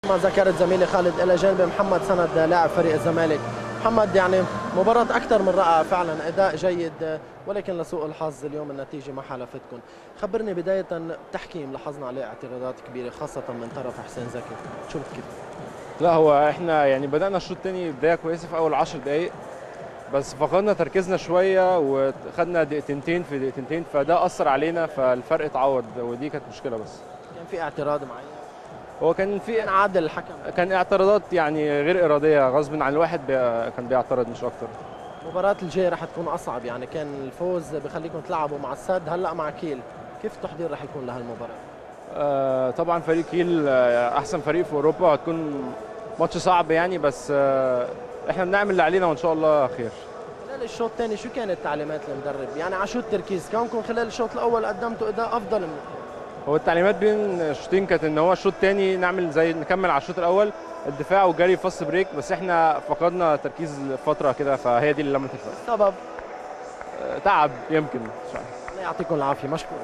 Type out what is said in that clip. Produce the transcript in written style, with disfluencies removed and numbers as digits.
ما ذكرت زميلي خالد إلى جانب محمد سند لاعب فريق الزمالك. محمد يعني مباراة أكثر من رائعة فعلا، أداء جيد، ولكن لسوء الحظ اليوم النتيجة ما حالفتكم. خبرني بداية التحكيم، لاحظنا عليه اعتراضات كبيرة خاصة من طرف حسين زكي، شو بتكيف؟ لا هو احنا يعني بدأنا الشوط الثاني بداية كويسة في أول 10 دقايق، بس فقدنا تركيزنا شوية وخدنا دقيقتين في دقيقتين، فده أثر علينا فالفرق اتعوض، ودي كانت مشكلة. بس كان في اعتراض معين؟ هو كان في عادل الحكم؟ كان اعتراضات يعني غير إرادية، غصب عن الواحد كان بيعترض مش أكتر. المباراة الجاية رح تكون أصعب، يعني كان الفوز بخليكم تلعبوا مع السد، هلا مع كيل، كيف التحضير رح يكون لهالمباراة؟ طبعا فريق كيل أحسن فريق في أوروبا، هتكون ماتش صعب يعني، بس احنا بنعمل اللي علينا وإن شاء الله خير. خلال الشوط الثاني شو كانت تعليمات المدرب؟ يعني على شو التركيز؟ كونكم خلال الشوط الأول قدمتوا أداء أفضل من هو التعليمات بين الشوطين كانت ان هو الشوط الثاني نعمل زي نكمل على الشوط الاول، الدفاع وجري فاست بريك، بس احنا فقدنا تركيز فتره كده، فهي دي اللي لمت الفرق. سبب تعب يمكن. الله يعطيكم العافيه، مشكور.